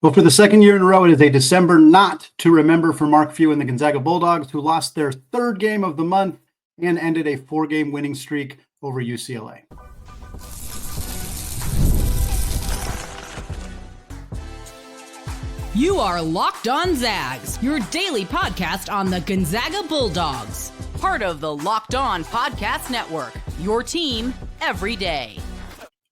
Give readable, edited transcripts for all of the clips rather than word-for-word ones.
Well, for the second year in a row, it is a December not to remember for Mark Few and the Gonzaga Bulldogs, who lost their third game of the month and ended a 4-game winning streak over UCLA. You are Locked On Zags, your daily podcast on the Gonzaga Bulldogs. Part of the Locked On Podcast Network, your team every day.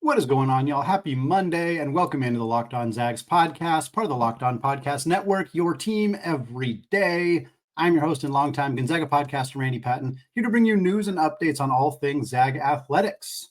What is going on, y'all? Happy Monday, and welcome into the Locked On Zags podcast, part of the Locked On Podcast Network, your team every day. I'm your host and longtime Gonzaga podcaster, Randy Patton, here to bring you news and updates on all things Zag athletics.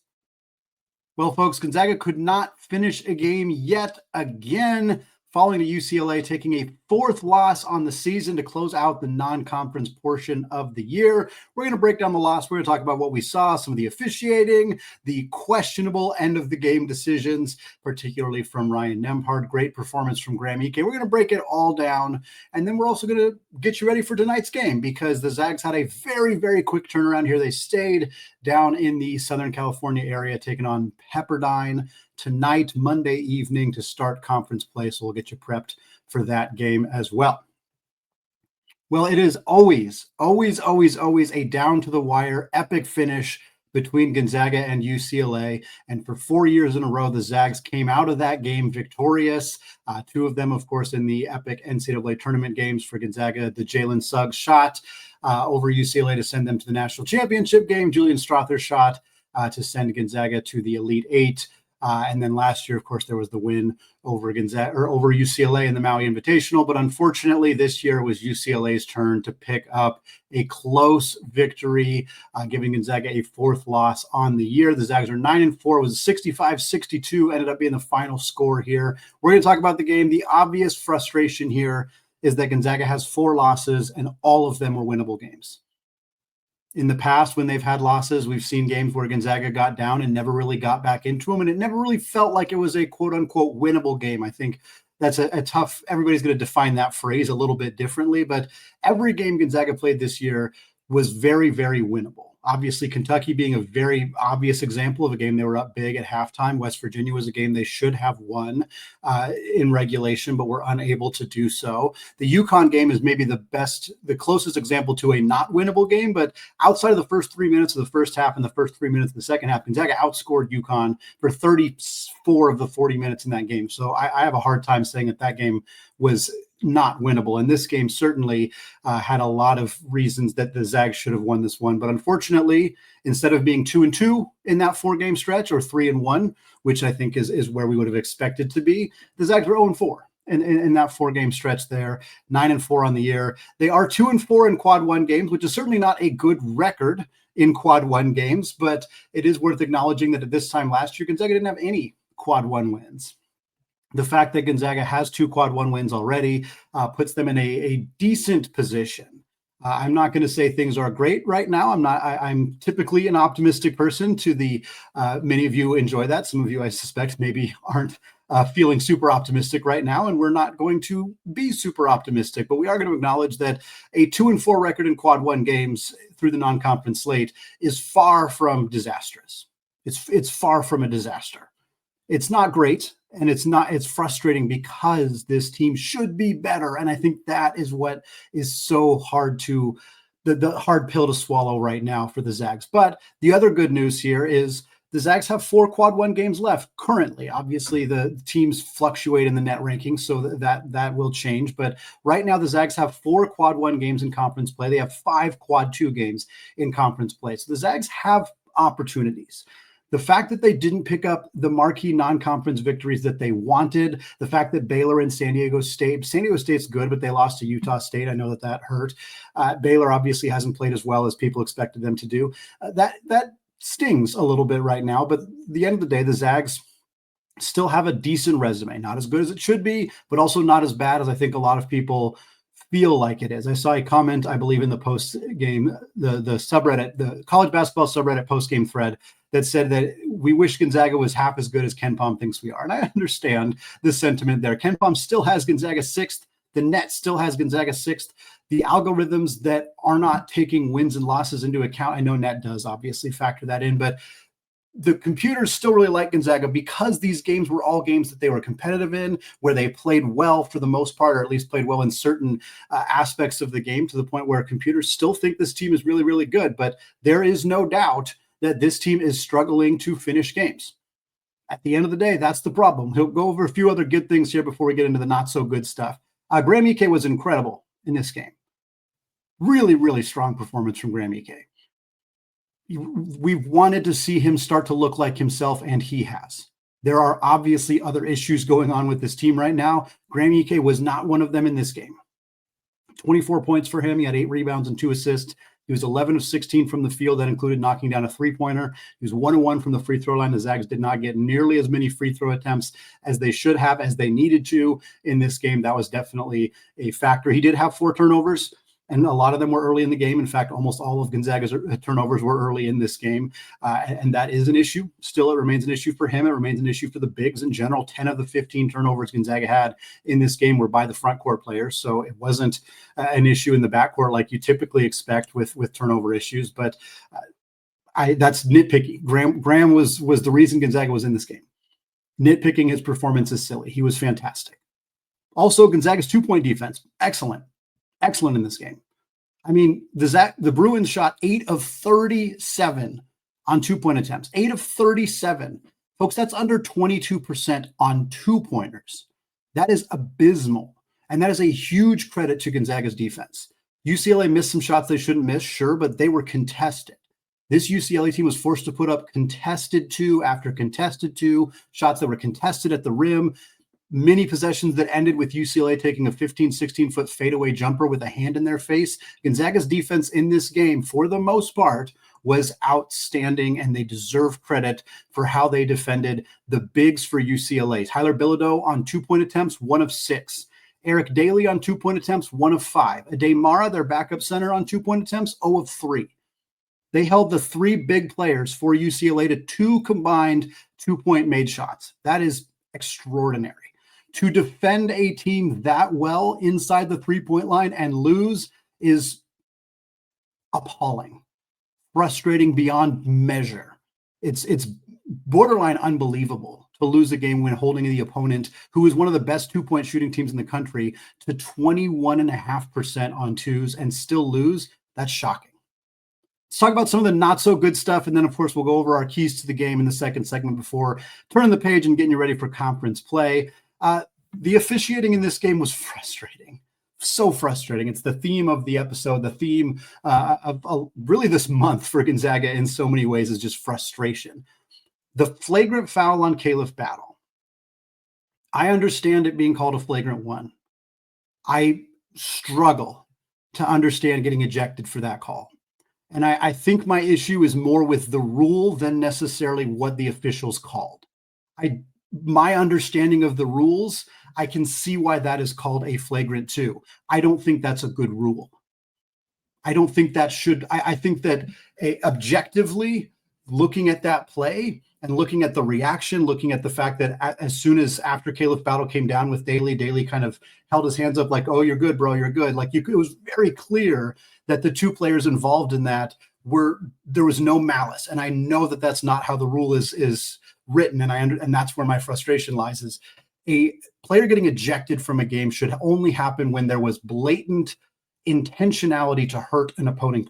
Well, folks, Gonzaga could not finish a game yet again, falling to UCLA, taking a fourth loss on the season to close out the non-conference portion of the year. We're going to break down the loss. We're going to talk about what we saw, some of the officiating, the questionable end-of-the-game decisions, particularly from Ryan Nembhard. Great performance from Graham Ike. We're going to break it all down, and then we're also going to get you ready for tonight's game because the Zags had a very, very quick turnaround here. They stayed down in the Southern California area, taking on Pepperdine tonight, Monday evening, to start conference play. So we'll get you prepped for that game as well. Well, it is always a down-to-the-wire epic finish between Gonzaga and UCLA. And for 4 years in a row, the Zags came out of that game victorious. Two of them, of course, in the epic NCAA tournament games for Gonzaga. The Jalen Suggs shot over UCLA to send them to the national championship game. Julian Strother's shot to send Gonzaga to the Elite Eight. And then last year, of course, there was the win over over UCLA in the Maui Invitational. But unfortunately, this year it was UCLA's turn to pick up a close victory, giving Gonzaga a fourth loss on the year. The Zags are 9-4. It was 65-62, ended up being the final score here. We're going to talk about the game. The obvious frustration here is that Gonzaga has 4 losses, and all of them were winnable games. In the past, when they've had losses, we've seen games where Gonzaga got down and never really got back into them, and it never really felt like it was a quote-unquote winnable game. I think that's a tough – everybody's going to define that phrase a little bit differently, but every game Gonzaga played this year was very, very winnable. Obviously, Kentucky being a very obvious example of a game they were up big at halftime. West Virginia was a game they should have won in regulation, but were unable to do so. The UConn game is maybe the closest example to a not winnable game, but outside of the first 3 minutes of the first half and the first 3 minutes of the second half, Gonzaga outscored UConn for 34 of the 40 minutes in that game. So I have a hard time saying that game was not winnable. And this game certainly had a lot of reasons that the Zags should have won this one. But unfortunately, instead of being 2-2 in that 4-game stretch, or 3-1, which I think is where we would have expected to be, the Zags were 0-4 in that 4-game stretch there, 9-4 on the year. They are 2-4 in quad 1 games, which is certainly not a good record in quad 1 games, but it is worth acknowledging that at this time last year, Gonzaga didn't have any quad 1 wins. The fact that Gonzaga has 2 quad 1 wins already puts them in a decent position. I'm not going to say things are great right now. I'm typically an optimistic person. Many of you enjoy that. Some of you, I suspect, maybe aren't feeling super optimistic right now, and we're not going to be super optimistic. But we are going to acknowledge that a 2-4 record in quad 1 games through the non-conference slate is far from disastrous. It's far from a disaster. It's not great. And it's frustrating because this team should be better. And I think that is what is so hard the hard pill to swallow right now for the Zags. But the other good news here is the Zags have 4 quad 1 games left currently. Obviously, the teams fluctuate in the net rankings, so that will change. But right now, the Zags have 4 quad 1 games in conference play. They have 5 quad 2 games in conference play. So the Zags have opportunities. The fact that they didn't pick up the marquee non-conference victories that they wanted, the fact that Baylor and San Diego State's good, but they lost to Utah State. I know that hurt. Baylor obviously hasn't played as well as people expected them to do. That stings a little bit right now, but at the end of the day, the Zags still have a decent resume. Not as good as it should be, but also not as bad as I think a lot of people feel like it is. I saw a comment, I believe, in the post-game, the subreddit, the college basketball subreddit post-game thread that said that we wish Gonzaga was half as good as Ken Pom thinks we are. And I understand the sentiment there. Ken Pom still has Gonzaga 6th. The net still has Gonzaga 6th. The algorithms that are not taking wins and losses into account, I know net does obviously factor that in, but the computers still really like Gonzaga because these games were all games that they were competitive in, where they played well for the most part, or at least played well in certain aspects of the game, to the point where computers still think this team is really, really good. But there is no doubt that this team is struggling to finish games. At the end of the day, that's the problem. He'll go over a few other good things here before we get into the not so good stuff. Graham Ike was incredible in this game. Really, really strong performance from Graham Ike. We've wanted to see him start to look like himself, and he has. There are obviously other issues going on with this team right now. Graham Ike was not one of them in this game. 24 points for him. He had 8 rebounds and 2 assists. He was 11 of 16 from the field. That included knocking down a three-pointer. He was 1-1 from the free throw line. The Zags did not get nearly as many free throw attempts as they should have, as they needed to in this game. That was definitely a factor. He did have 4 turnovers, and a lot of them were early in the game. In fact, almost all of Gonzaga's turnovers were early in this game, and that is an issue. Still, it remains an issue for him. It remains an issue for the bigs in general. 10 of the 15 turnovers Gonzaga had in this game were by the front court players, so it wasn't an issue in the backcourt like you typically expect with turnover issues. But that's nitpicky. Graham was the reason Gonzaga was in this game. Nitpicking his performance is silly. He was fantastic. Also, Gonzaga's 2-point defense, excellent in this game. I mean, the Bruins shot 8 of 37 on 2-point attempts. 8 of 37. Folks, that's under 22% on 2-pointers. That is abysmal. And that is a huge credit to Gonzaga's defense. UCLA missed some shots they shouldn't miss, sure, but they were contested. This UCLA team was forced to put up contested 2 after contested 2, shots that were contested at the rim. Many possessions that ended with UCLA taking a 15, 16-foot fadeaway jumper with a hand in their face. Gonzaga's defense in this game, for the most part, was outstanding, and they deserve credit for how they defended the bigs for UCLA. Tyler Bilodeau on 2-point attempts, 1 of 6. Eric Daly on 2-point attempts, 1 of 5. Ade Mara, their backup center, on 2-point attempts, 0 of 3. They held the 3 big players for UCLA to 2 combined 2-point made shots. That is extraordinary. To defend a team that well inside the 3-point line and lose is appalling, frustrating beyond measure. It's borderline unbelievable to lose a game when holding the opponent, who is one of the best 2-point shooting teams in the country, to 21.5% on 2s and still lose. That's shocking. Let's talk about some of the not so good stuff, and then, of course, we'll go over our keys to the game in the second segment before turning the page and getting you ready for conference play. The officiating in this game was frustrating. So frustrating. It's the theme of the episode. The theme of really this month for Gonzaga in so many ways is just frustration. The flagrant foul on Khalif Battle. I understand it being called a flagrant 1. I struggle to understand getting ejected for that call. And I think my issue is more with the rule than necessarily what the officials called. My understanding of the rules, I can see why that is called a flagrant 2. I don't think that's a good rule. I don't think that should. I think that objectively looking at that play and looking at the reaction, looking at the fact that as soon as after Khalif Battle came down with Daly kind of held his hands up like, "Oh, you're good, bro, you're good." Like it was very clear that the 2 players involved in that there was no malice. And I know that that's not how the rule is written, and that's where my frustration lies. Is a player getting ejected from a game should only happen when there was blatant intentionality to hurt an opposing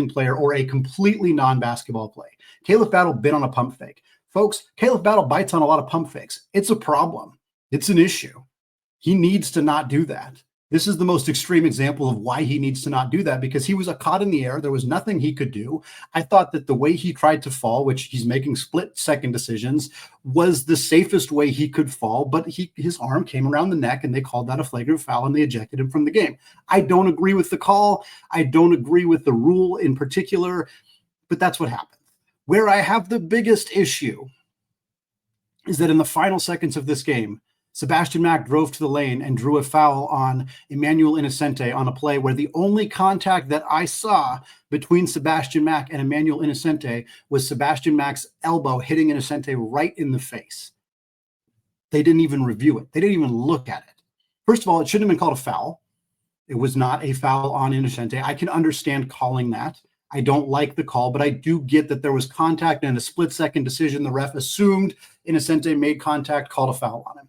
player, or a completely non-basketball play. Khalif Battle bit on a pump fake. Folks, Khalif Battle bites on a lot of pump fakes. It's a problem. It's an issue. He needs to not do that. This is the most extreme example of why he needs to not do that, because he was caught in the air. There was nothing he could do. I thought that the way he tried to fall, which he's making split-second decisions, was the safest way he could fall, but his arm came around the neck, and they called that a flagrant foul, and they ejected him from the game. I don't agree with the call. I don't agree with the rule in particular, but that's what happened. Where I have the biggest issue is that in the final seconds of this game, Sebastian Mack drove to the lane and drew a foul on Emmanuel Innocente on a play where the only contact that I saw between Sebastian Mack and Emmanuel Innocente was Sebastian Mack's elbow hitting Innocente right in the face. They didn't even review it. They didn't even look at it. First of all, it shouldn't have been called a foul. It was not a foul on Innocente. I can understand calling that. I don't like the call, but I do get that there was contact and a split-second decision. The ref assumed Innocente made contact, called a foul on him.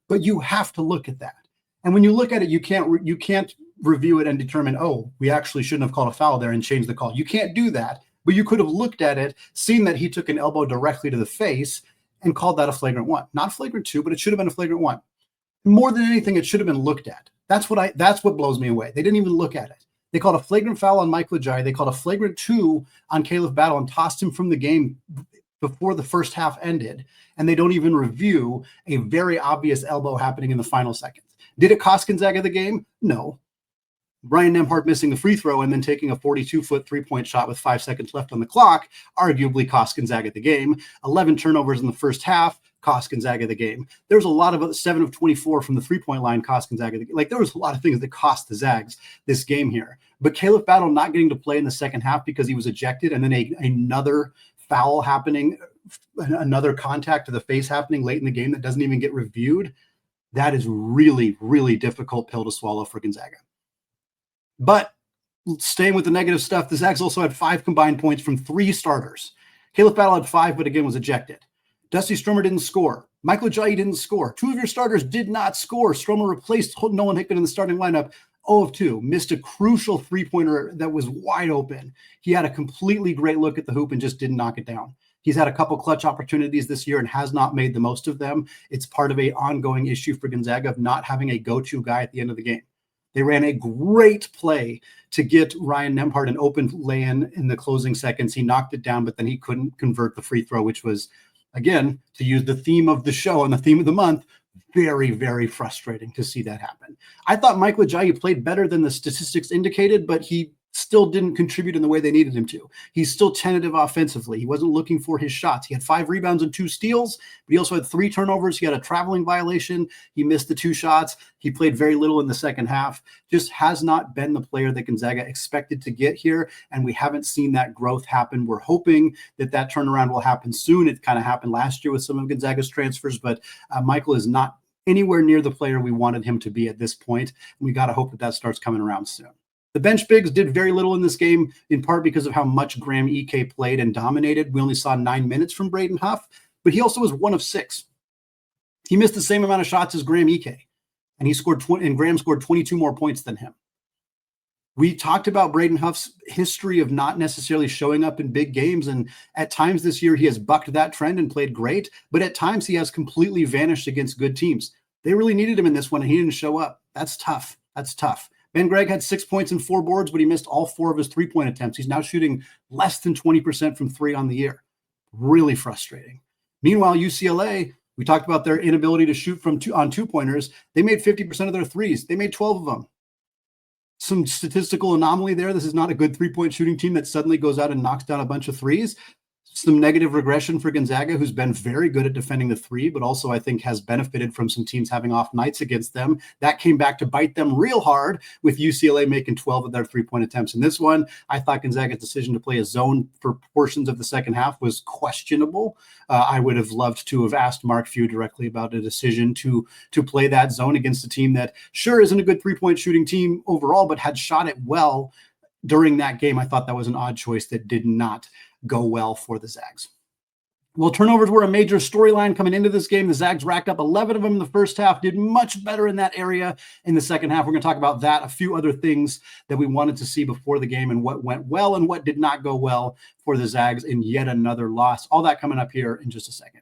But you have to look at that. And when you look at it, you can't review it and determine, oh, we actually shouldn't have called a foul there and change the call. You can't do that. But you could have looked at it, seen that he took an elbow directly to the face, and called that a flagrant 1. Not flagrant 2, but it should have been a flagrant 1. More than anything, it should have been looked at. That's what blows me away. They didn't even look at it. They called a flagrant foul on Michael Ajayi. They called a flagrant 2 on Khalif Battle and tossed him from the game before the first half ended. And they don't even review a very obvious elbow happening in the final seconds. Did it cost Gonzaga the game? No. Ryan Nembhard missing the free throw and then taking a 42-foot three-point shot with 5 seconds left on the clock arguably cost Gonzaga the game. 11 turnovers in the first half cost Gonzaga the game. There was a lot of 7 of 24 from the three-point line cost Gonzaga the game. Like, there was a lot of things that cost the Zags this game here. But Khalif Battle not getting to play in the second half because he was ejected, and then another foul happening, another contact to the face happening late in the game that doesn't even get reviewed, that is really, really difficult pill to swallow for Gonzaga. But staying with the negative stuff, the Zags also had 5 combined points from 3 starters. Khalif Battle had 5, but again was ejected. Dusty Stromer didn't score. Michael Ajayi didn't score. 2 of your starters did not score. Stromer replaced Nolan Hickman in the starting lineup. 0 of 2. Missed a crucial three-pointer that was wide open. He had a completely great look at the hoop and just didn't knock it down. He's had a couple clutch opportunities this year and has not made the most of them. It's part of an ongoing issue for Gonzaga of not having a go-to guy at the end of the game. They ran a great play to get Ryan Nembhard an open lay-in in the closing seconds. He knocked it down, but then he couldn't convert the free throw, which was, again, to use the theme of the show and the theme of the month, very, very frustrating to see that happen. I thought Michael Ajayi played better than the statistics indicated, but he still didn't contribute in the way they needed him to. He's still tentative offensively. He wasn't looking for his shots. He had 5 rebounds and 2 steals, but he also had 3 turnovers. He had a traveling violation. He missed the 2 shots. He played very little in the second half. Just has not been the player that Gonzaga expected to get here, and we haven't seen that growth happen. We're hoping that turnaround will happen soon. It kind of happened last year with some of Gonzaga's transfers, but Michael is not anywhere near the player we wanted him to be at this point. We got to hope that starts coming around soon. The bench bigs did very little in this game, in part because of how much Graham Ike played and dominated. We only saw 9 minutes from Braden Huff, but he also was 1 of 6. He missed the same amount of shots as Graham Ike, and he scored and Graham scored 22 more points than him. We talked about Braden Huff's history of not necessarily showing up in big games, and at times this year he has bucked that trend and played great, but at times he has completely vanished against good teams. They really needed him in this one, and he didn't show up. That's tough. That's tough. Ben Gregg had 6 points and 4 boards, but he missed all 4 of his three-point attempts. He's now shooting less than 20% from 3 on the year. Really frustrating. Meanwhile, UCLA, we talked about their inability to shoot from on two-pointers. They made 50% of their threes. They made 12 of them. Some statistical anomaly there. This is not a good three-point shooting team that suddenly goes out and knocks down a bunch of threes. Some negative regression for Gonzaga, who's been very good at defending the 3, but also I think has benefited from some teams having off nights against them. That came back to bite them real hard with UCLA making 12 of their 3-point attempts in this one. I thought Gonzaga's decision to play a zone for portions of the second half was questionable. I would have loved to have asked Mark Few directly about a decision to play that zone against a team that sure isn't a good 3-point shooting team overall, but had shot it well during that game. I thought that was an odd choice that did not go well for the Zags. Well, turnovers were a major storyline coming into this game. The Zags racked up 11 of them in the first half, did much better in that area in the second half. We're going to talk about that, a few other things that we wanted to see before the game and what went well and what did not go well for the Zags in yet another loss. All that coming up here in just a second.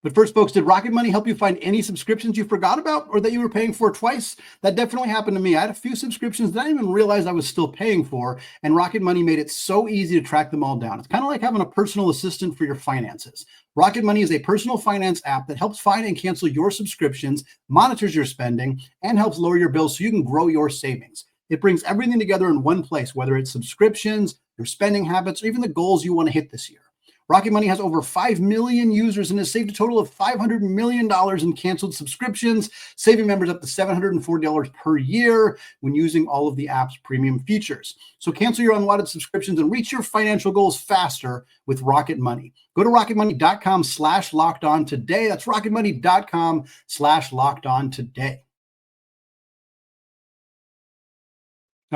But first, folks, did Rocket Money help you find any subscriptions you forgot about or that you were paying for twice? That definitely happened to me. I had a few subscriptions that I didn't even realize I was still paying for, and Rocket Money made it so easy to track them all down. It's kind of like having a personal assistant for your finances. Rocket Money is a personal finance app that helps find and cancel your subscriptions, monitors your spending, and helps lower your bills so you can grow your savings. It brings everything together in one place, whether it's subscriptions, your spending habits, or even the goals you want to hit this year. Rocket Money has over 5 million users and has saved a total of $500 million in canceled subscriptions, saving members up to $740 per year when using all of the app's premium features. So cancel your unwanted subscriptions and reach your financial goals faster with Rocket Money. Go to rocketmoney.com/lockedon today. That's rocketmoney.com/lockedon today.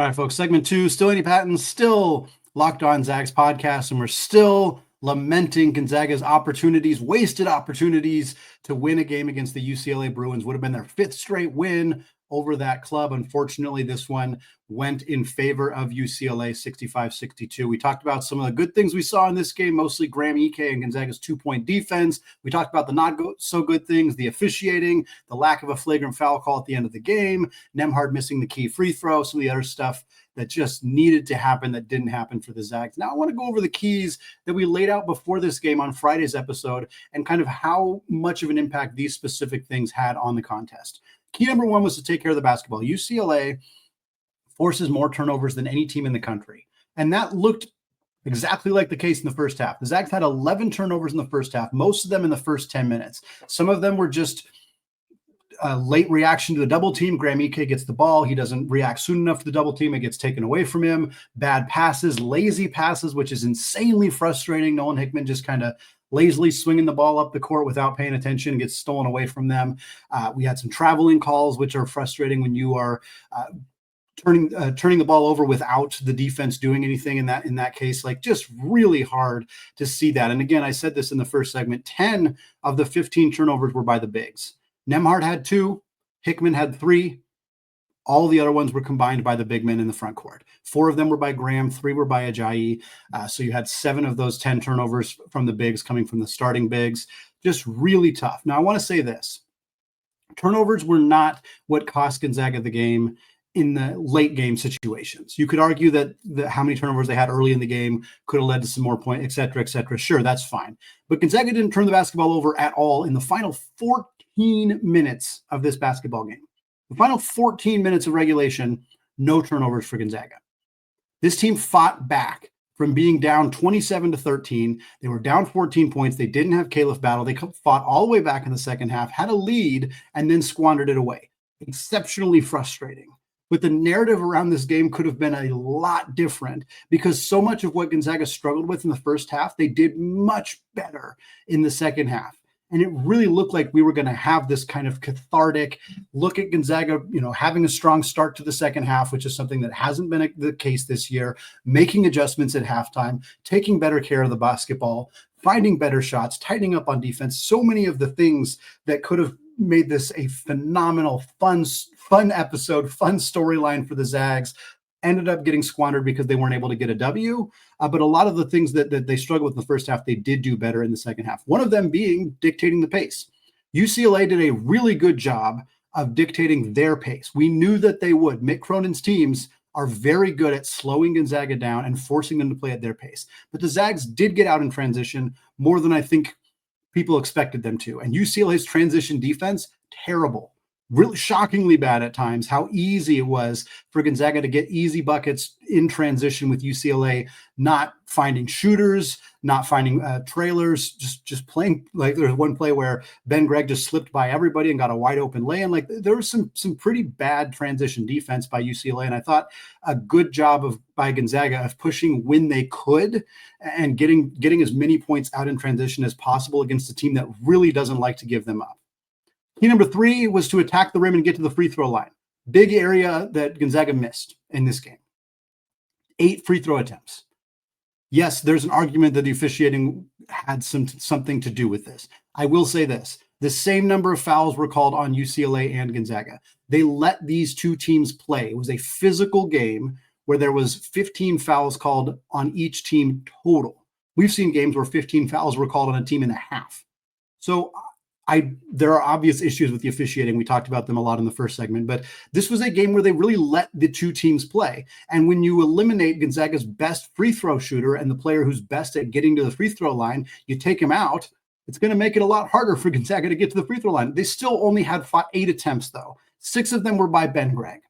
All right, folks, segment 2, still Andy Patton, still Locked On Zags podcast, and we're still lamenting Gonzaga's opportunities, wasted opportunities to win a game against the UCLA Bruins. Would have been their 5th straight win over that club. Unfortunately, this one went in favor of UCLA 65-62. We talked about some of the good things we saw in this game, mostly Graham Ike and Gonzaga's 2-point defense. We talked about the not so good things, the officiating, the lack of a flagrant foul call at the end of the game, Nembhard missing the key free throw, some of the other stuff that just needed to happen that didn't happen for the Zags. Now I want to go over the keys that we laid out before this game on Friday's episode and kind of how much of an impact these specific things had on the contest. Key number 1 was to take care of the basketball. UCLA forces more turnovers than any team in the country. And that looked exactly like the case in the first half. The Zags had 11 turnovers in the first half, most of them in the first 10 minutes. Some of them were just a late reaction to the double team. Graham Ike gets the ball. He doesn't react soon enough to the double team. It gets taken away from him. Bad passes, lazy passes, which is insanely frustrating. Nolan Hickman just kind of lazily swinging the ball up the court without paying attention, gets stolen away from them. We had some traveling calls, which are frustrating when you are turning the ball over without the defense doing anything in that case. Like, just really hard to see that. And again, I said this in the first segment, 10 of the 15 turnovers were by the bigs. Nembhard had 2, Hickman had 3. All the other ones were combined by the big men in the front court. 4 of them were by Graham, 3 were by Ajayi. So you had 7 of those 10 turnovers from the bigs coming from the starting bigs. Just really tough. Now, I want to say this. Turnovers were not what cost Gonzaga the game in the late game situations. You could argue that how many turnovers they had early in the game could have led to some more points, et cetera, et cetera. Sure, that's fine. But Gonzaga didn't turn the basketball over at all in the final 14 minutes of this basketball game. The final 14 minutes of regulation, no turnovers for Gonzaga. This team fought back from being down 27-13. They were down 14 points. They didn't have Khalif Battle. They fought all the way back in the second half, had a lead, and then squandered it away. Exceptionally frustrating. But the narrative around this game could have been a lot different because so much of what Gonzaga struggled with in the first half, they did much better in the second half. And it really looked like we were going to have this kind of cathartic look at Gonzaga, having a strong start to the second half, which is something that hasn't been the case this year, making adjustments at halftime, taking better care of the basketball, finding better shots, tightening up on defense. So many of the things that could have made this a phenomenal, fun episode, fun storyline for the Zags ended up getting squandered because they weren't able to get a W. But a lot of the things that they struggled with in the first half, they did do better in the second half. One of them being dictating the pace. UCLA did a really good job of dictating their pace. We knew that they would. Mick Cronin's teams are very good at slowing Gonzaga down and forcing them to play at their pace. But the Zags did get out in transition more than I think people expected them to. And UCLA's transition defense, terrible. Really shockingly bad at times, how easy it was for Gonzaga to get easy buckets in transition with UCLA, not finding shooters, not finding trailers, just playing. Like, there's one play where Ben Gregg just slipped by everybody and got a wide open lay-in. Like, there was some pretty bad transition defense by UCLA. And I thought a good job by Gonzaga of pushing when they could and getting as many points out in transition as possible against a team that really doesn't like to give them up. Key number 3 was to attack the rim and get to the free throw line. Big area that Gonzaga missed in this game. 8 free throw attempts. Yes, there's an argument that the officiating had something to do with this. I will say this. The same number of fouls were called on UCLA and Gonzaga. They let these two teams play. It was a physical game where there was 15 fouls called on each team total. We've seen games where 15 fouls were called on a team and a half. So there are obvious issues with the officiating. We talked about them a lot in the first segment, but this was a game where they really let the two teams play. And when you eliminate Gonzaga's best free throw shooter and the player who's best at getting to the free throw line, you take him out, it's going to make it a lot harder for Gonzaga to get to the free throw line. They still only had 8 attempts, though. 6 of them were by Ben Gregg.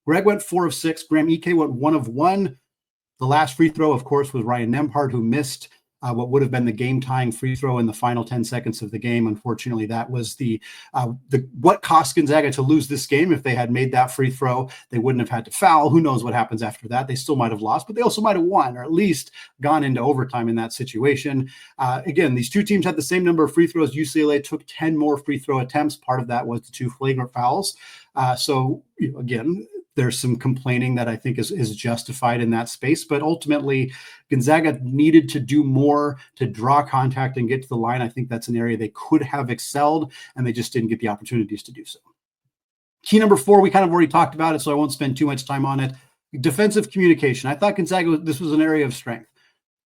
Gregg went 4 of 6. Graham Ike went 1 of 1. The last free throw, of course, was Ryan Nembhard, who missed what would have been the game-tying free throw in the final 10 seconds of the game. Unfortunately, that was the what cost Gonzaga to lose this game. If they had made that free throw, they wouldn't have had to foul. Who knows what happens after that? They still might have lost, but they also might have won, or at least gone into overtime in that situation. Again, these two teams had the same number of free throws. UCLA took 10 more free throw attempts. Part of that was the 2 flagrant fouls. So again, there's some complaining that I think is justified in that space. But ultimately, Gonzaga needed to do more to draw contact and get to the line. I think that's an area they could have excelled, and they just didn't get the opportunities to do so. Key number 4, we kind of already talked about it, so I won't spend too much time on it. Defensive communication. I thought Gonzaga, this was an area of strength.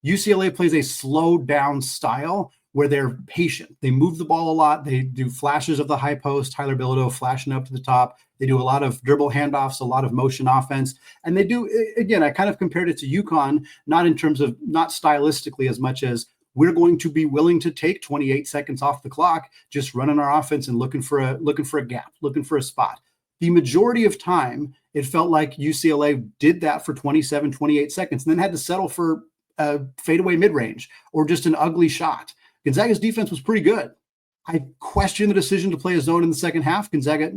UCLA plays a slow down style where they're patient. They move the ball a lot. They do flashes of the high post, Tyler Bilodeau flashing up to the top. They do a lot of dribble handoffs, a lot of motion offense. And they do, again, I kind of compared it to UConn, not in terms of, not stylistically as much as we're going to be willing to take 28 seconds off the clock, just running our offense and looking for a gap, looking for a spot. The majority of time, it felt like UCLA did that for 27, 28 seconds and then had to settle for a fadeaway mid-range or just an ugly shot. Gonzaga's defense was pretty good. I question the decision to play a zone in the second half. Gonzaga,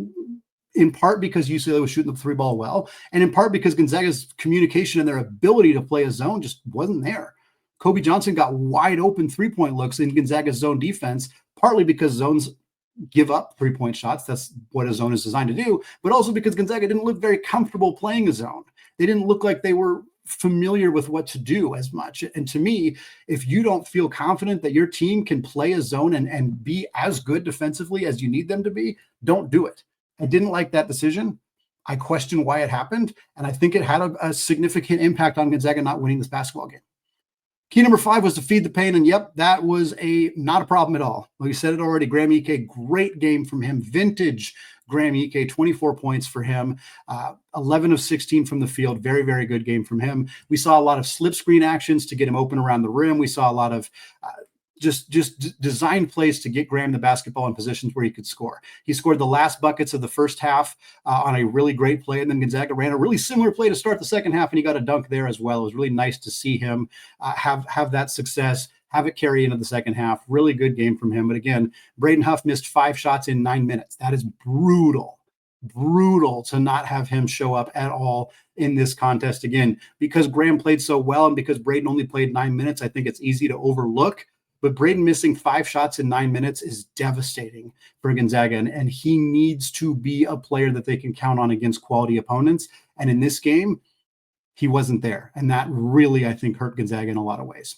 in part because UCLA was shooting the 3 ball well, and in part because Gonzaga's communication and their ability to play a zone just wasn't there. Kobe Johnson got wide open 3-point looks in Gonzaga's zone defense, partly because zones give up 3-point shots. That's what a zone is designed to do, but also because Gonzaga didn't look very comfortable playing a zone. They didn't look like they were familiar with what to do as much. And to me, if you don't feel confident that your team can play a zone and be as good defensively as you need them to be, don't do it. I didn't like that decision. I question why it happened. And I think it had a significant impact on Gonzaga not winning this basketball game. Key number 5 was to feed the pain. And yep, that was not a problem at all. Well, you said it already. Graham Ike, great game from him. Vintage Graham Ike, 24 points for him, 11 of 16 from the field. Very, very good game from him. We saw a lot of slip screen actions to get him open around the rim. We saw a lot of just designed plays to get Graham the basketball in positions where he could score. He scored the last buckets of the first half on a really great play, and then Gonzaga ran a really similar play to start the second half, and he got a dunk there as well. It was really nice to see him have that success, have it carry into the second half. Really good game from him. But again, Braden Huff missed 5 shots in 9 minutes. That is brutal to not have him show up at all in this contest. Again, because Graham played so well and because Braden only played 9 minutes, I think it's easy to overlook. But Braden missing 5 shots in 9 minutes is devastating for Gonzaga, and he needs to be a player that they can count on against quality opponents. And in this game, he wasn't there. And that really, I think, hurt Gonzaga in a lot of ways.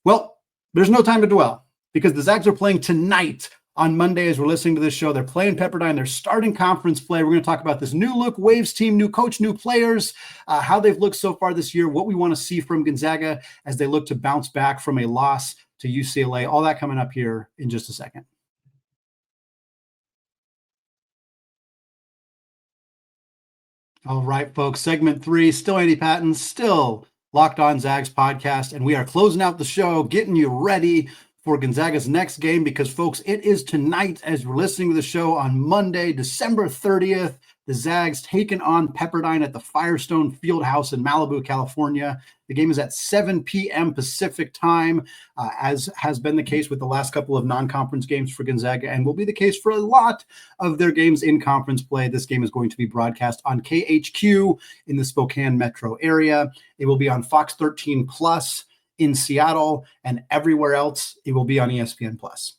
Well, there's no time to dwell because the Zags are playing tonight on Monday as we're listening to this show. They're playing Pepperdine. They're starting conference play. We're going to talk about this new look Waves team, new coach, new players, how they've looked so far this year, what we want to see from Gonzaga as they look to bounce back from a loss to UCLA. All that coming up here in just a second. All right, folks, segment 3, still Andy Patton, still Locked On Zags podcast, and we are closing out the show, getting you ready for Gonzaga's next game because, folks, it is tonight as we're listening to the show on Monday, December 30th. The Zags taking on Pepperdine at the Firestone Fieldhouse in Malibu, California. The game is at 7 p.m. Pacific time, as has been the case with the last couple of non-conference games for Gonzaga, and will be the case for a lot of their games in conference play. This game is going to be broadcast on KHQ in the Spokane metro area. It will be on Fox 13 Plus in Seattle, and everywhere else, it will be on ESPN Plus.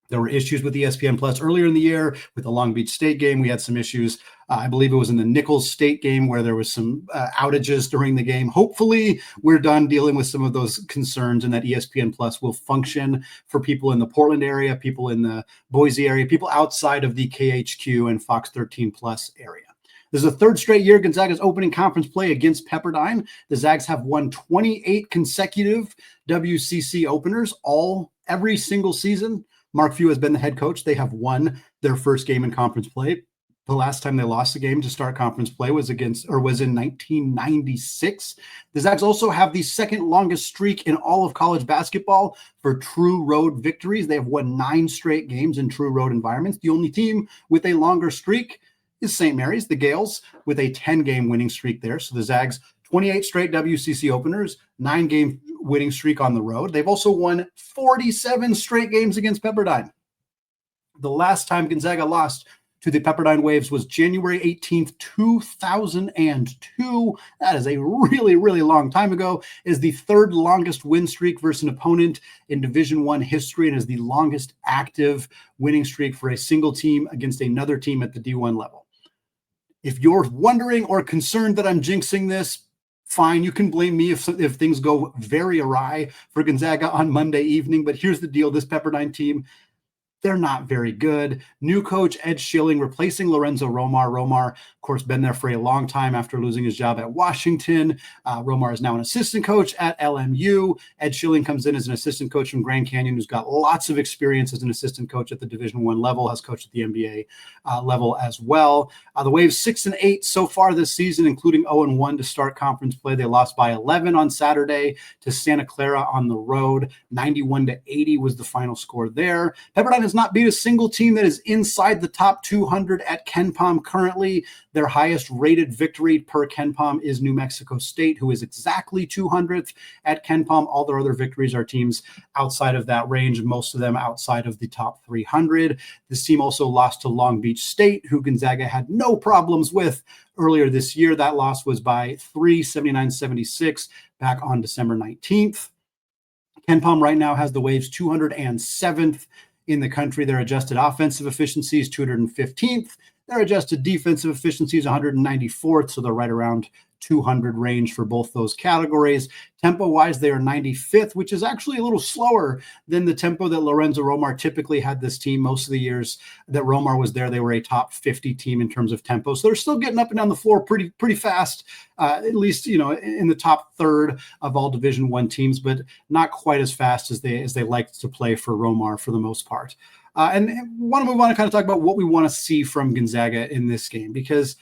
There were issues with ESPN Plus earlier in the year with the Long Beach State game. We had some issues. I believe it was in the Nichols State game where there was some outages during the game. Hopefully, we're done dealing with some of those concerns and that ESPN Plus will function for people in the Portland area, people in the Boise area, people outside of the KHQ and Fox 13 Plus area. This is the 3rd straight year Gonzaga's opening conference play against Pepperdine. The Zags have won 28 consecutive WCC openers, every single season. Mark Few has been the head coach. They have won their first game in conference play. The last time they lost a game to start conference play was in 1996. The Zags also have the 2nd longest streak in all of college basketball for true road victories. They have won 9 straight games in true road environments. The only team with a longer streak is St. Mary's, the Gales, with a 10-game winning streak there. So the Zags, 28 straight WCC openers, 9-game winning streak on the road. They've also won 47 straight games against Pepperdine. The last time Gonzaga lost to the Pepperdine Waves was January 18th, 2002. That is a really, really long time ago. It is the 3rd longest win streak versus an opponent in Division I history and is the longest active winning streak for a single team against another team at the D1 level. If you're wondering or concerned that I'm jinxing this, fine, you can blame me if things go very awry for Gonzaga on Monday evening. But here's the deal. This Pepperdine team, they're not very good. New coach Ed Schilling replacing Lorenzo Romar. Romar, of course, been there for a long time after losing his job at Washington. Romar is now an assistant coach at LMU. Ed Schilling comes in as an assistant coach from Grand Canyon, who's got lots of experience as an assistant coach at the Division I level, has coached at the NBA level as well. The Waves 6-8 so far this season, including 0-1 to start conference play. They lost by 11 on Saturday to Santa Clara on the road. 91-80 was the final score there. Pepperdine has not beat a single team that is inside the top 200 at KenPom currently. Their highest rated victory per KenPom is New Mexico State, who is exactly 200th at KenPom. All their other victories are teams outside of that range, most of them outside of the top 300. This team also lost to Long Beach State, who Gonzaga had no problems with earlier this year. That loss was by 3, 79-76, back on December 19th. KenPom right now has the Waves 207th in the country. Their adjusted offensive efficiency is 215th. Their adjusted defensive efficiency is 194th, so they're right around 200 range for both those categories. Tempo-wise, they are 95th, which is actually a little slower than the tempo that Lorenzo Romar typically had this team. Most of the years that Romar was there, they were a top 50 team in terms of tempo. So they're still getting up and down the floor pretty fast, at least, in the top third of all Division I teams, but not quite as fast as they like to play for Romar for the most part. And want to move on and kind of talk about what we want to see from Gonzaga in this game, because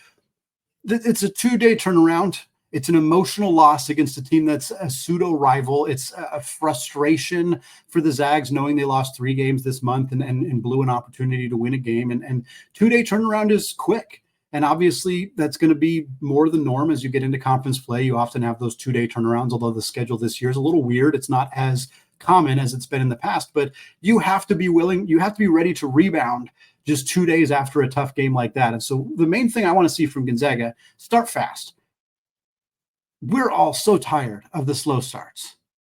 it's a 2-day turnaround. It's an emotional loss against a team that's a pseudo rival. It's a frustration for the Zags knowing they lost 3 games this month and blew an opportunity to win a game. And 2-day turnaround is quick. And obviously that's going to be more the norm as you get into conference play. You often have those 2-day turnarounds, although the schedule this year is a little weird. It's not as common as it's been in the past, but you have to be ready to rebound just 2 days after a tough game like that. And so the main thing I want to see from Gonzaga, start fast. We're all so tired of the slow starts.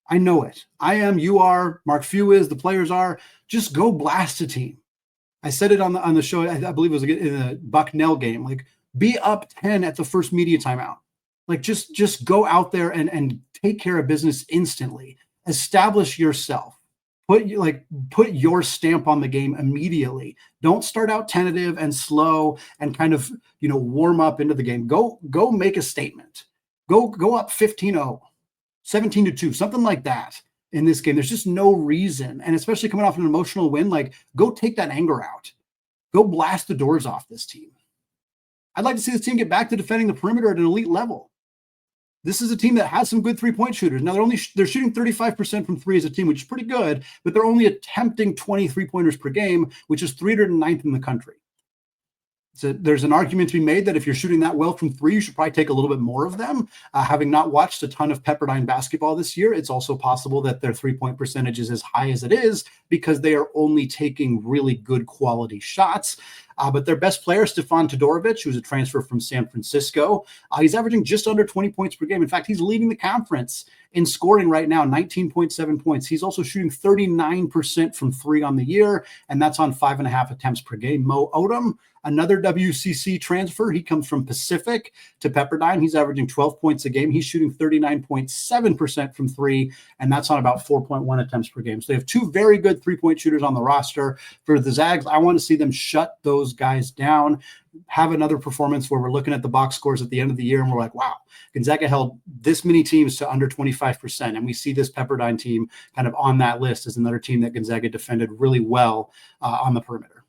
I know it. I am, you are, Mark Few is, the players are. Just go blast a team. I said it on the show, I believe it was in the Bucknell game, like be up 10 at the first media timeout. Like just go out there and take care of business instantly. Establish yourself. Put your stamp on the game immediately. Don't start out tentative and slow and kind of, warm up into the game. Go make a statement. Go up 15-0, 17-2, something like that in this game. There's just no reason. And especially coming off an emotional win, go take that anger out. Go blast the doors off this team. I'd like to see this team get back to defending the perimeter at an elite level. This is a team that has some good three-point shooters. Now, they're shooting 35% from three as a team, which is pretty good, but they're only attempting 20 three-pointers per game, which is 309th in the country. So there's an argument to be made that if you're shooting that well from three, you should probably take a little bit more of them. Having not watched a ton of Pepperdine basketball this year, it's also possible that their three-point percentage is as high as it is because they are only taking really good quality shots. But their best player, Stefan Todorovic, who's a transfer from San Francisco, he's averaging just under 20 points per game. In fact, he's leading the conference in scoring right now, 19.7 points. He's also shooting 39% from three on the year, and that's on 5.5 attempts per game. Mo Odom, another WCC transfer. He comes from Pacific to Pepperdine. He's averaging 12 points a game. He's shooting 39.7% from three, and that's on about 4.1 attempts per game. So they have two very good three-point shooters on the roster. For the Zags, I want to see them shut those guys down, have another performance where we're looking at the box scores at the end of the year and we're like, wow, Gonzaga held this many teams to under 25%. And we see this Pepperdine team kind of on that list as another team that Gonzaga defended really well on the perimeter.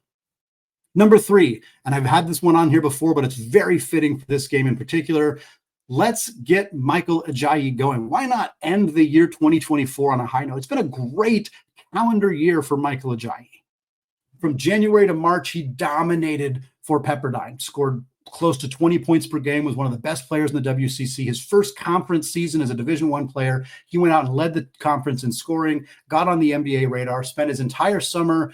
Number 3, and I've had this one on here before, but it's very fitting for this game in particular. Let's get Michael Ajayi going. Why not end the year 2024 on a high note? It's been a great calendar year for Michael Ajayi. From January to March, he dominated for Pepperdine, scored close to 20 points per game, was one of the best players in the WCC. His first conference season as a Division I player, he went out and led the conference in scoring, got on the NBA radar, spent his entire summer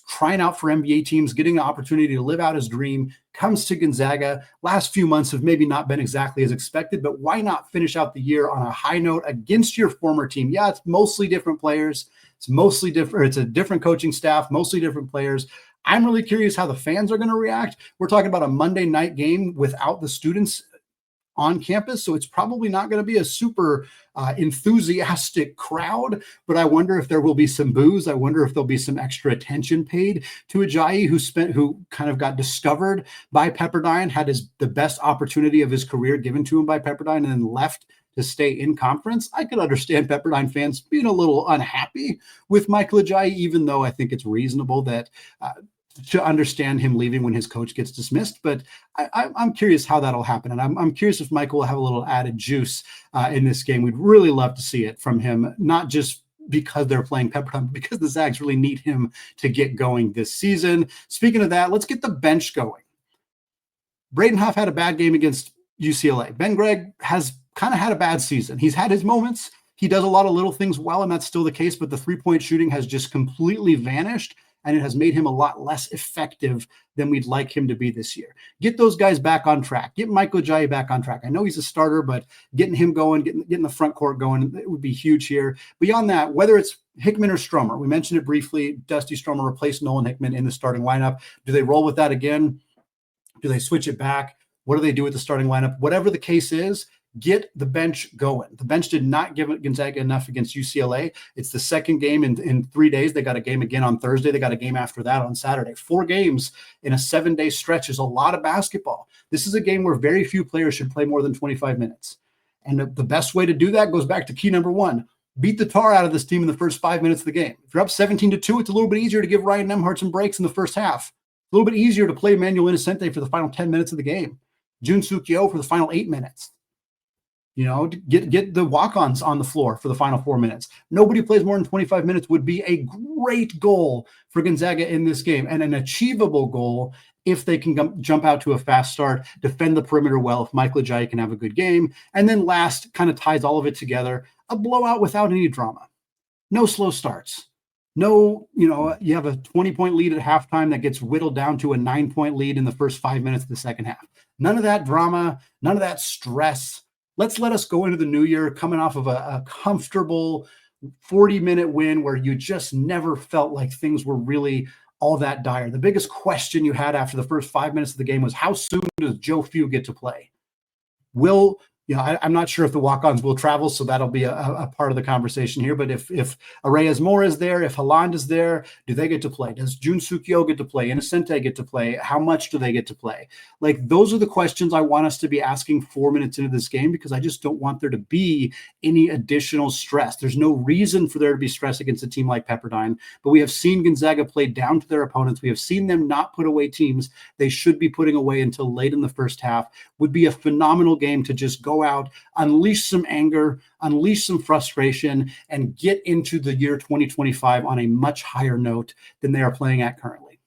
trying out for NBA teams, getting an opportunity to live out his dream, comes to Gonzaga. Last few months have maybe not been exactly as expected, but why not finish out the year on a high note against your former team? Yeah, it's mostly different players. It's mostly different. It's a different coaching staff, mostly different players. I'm really curious how the fans are going to react. We're talking about a Monday night game without the students on campus, so it's probably not going to be a super enthusiastic crowd, but I wonder if there will be some boos. I wonder if there'll be some extra attention paid to Ajayi, who kind of got discovered by Pepperdine, had the best opportunity of his career given to him by Pepperdine, and then left to stay in conference. I could understand Pepperdine fans being a little unhappy with Michael Ajayi, even though I think it's reasonable that to understand him leaving when his coach gets dismissed. But I'm curious how that'll happen. And I'm curious if Michael will have a little added juice in this game. We'd really love to see it from him, not just because they're playing Pepperdine, but because the Zags really need him to get going this season. Speaking of that, let's get the bench going. Braden Huff had a bad game against UCLA. Ben Gregg has kind of had a bad season. He's had his moments. He does a lot of little things well, and that's still the case, but the three-point shooting has just completely vanished, and it has made him a lot less effective than we'd like him to be this year. Get those guys back on track. Get Michael Ajayi back on track. I know he's a starter, but getting him going, getting the front court going, it would be huge here. Beyond that, whether it's Hickman or Stromer, we mentioned it briefly, Dusty Stromer replaced Nolan Hickman in the starting lineup. Do they roll with that again? Do they switch it back? What do they do with the starting lineup? Whatever the case is, get the bench going. The bench did not give Gonzaga enough against UCLA. It's the second game in 3 days. They got a game again on Thursday. They got a game after that on Saturday. 4 games in a 7-day stretch is a lot of basketball. This is a game where very few players should play more than 25 minutes. And the best way to do that goes back to key number 1. Beat the tar out of this team in the first 5 minutes of the game. If you're up 17-2, it's a little bit easier to give Ryan Nemhart some breaks in the first half. A little bit easier to play Manuel Innocente for the final 10 minutes of the game. Jun Sukyo for the final 8 minutes. You know, get the walk-ons on the floor for the final 4 minutes. Nobody plays more than 25 minutes would be a great goal for Gonzaga in this game, and an achievable goal if they can jump out to a fast start, defend the perimeter well, if Michael Ajayi can have a good game. And then last, kind of ties all of it together, a blowout without any drama. No slow starts. No, you have a 20-point lead at halftime that gets whittled down to a 9-point lead in the first 5 minutes of the second half. None of that drama, none of that stress. Let's let us go into the new year coming off of a comfortable 40-minute win where you just never felt like things were really all that dire. The biggest question you had after the first 5 minutes of the game was, how soon does Joe Few get to play? I'm not sure if the walk-ons will travel, so that'll be a part of the conversation here. But if Arayas Moore is there, if Haaland is there, do they get to play? Does Jun Sukyo get to play? Innocente get to play? How much do they get to play? Like, those are the questions I want us to be asking 4 minutes into this game, because I just don't want there to be any additional stress. There's no reason for there to be stress against a team like Pepperdine, but we have seen Gonzaga play down to their opponents. We have seen them not put away teams they should be putting away until late in the first half. Would be a phenomenal game to just go out, unleash some anger, unleash some frustration, and get into the year 2025 on a much higher note than they are playing at currently.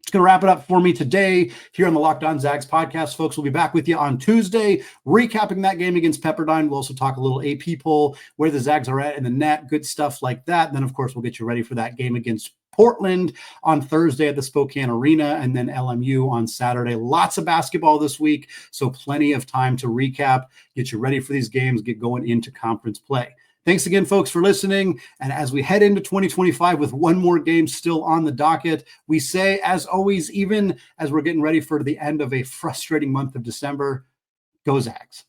It's going to wrap it up for me today here on the Locked On Zags podcast, folks. We'll be back with you on Tuesday, recapping that game against Pepperdine. We'll also talk a little AP poll, where the Zags are at in the net, good stuff like that. And then, of course, we'll get you ready for that game against Portland on Thursday at the Spokane Arena, and then LMU on Saturday. Lots of basketball this week, so plenty of time to recap, get you ready for these games, get going into conference play. Thanks again, folks, for listening. And as we head into 2025 with one more game still on the docket, we say, as always, even as we're getting ready for the end of a frustrating month of December, go Zags.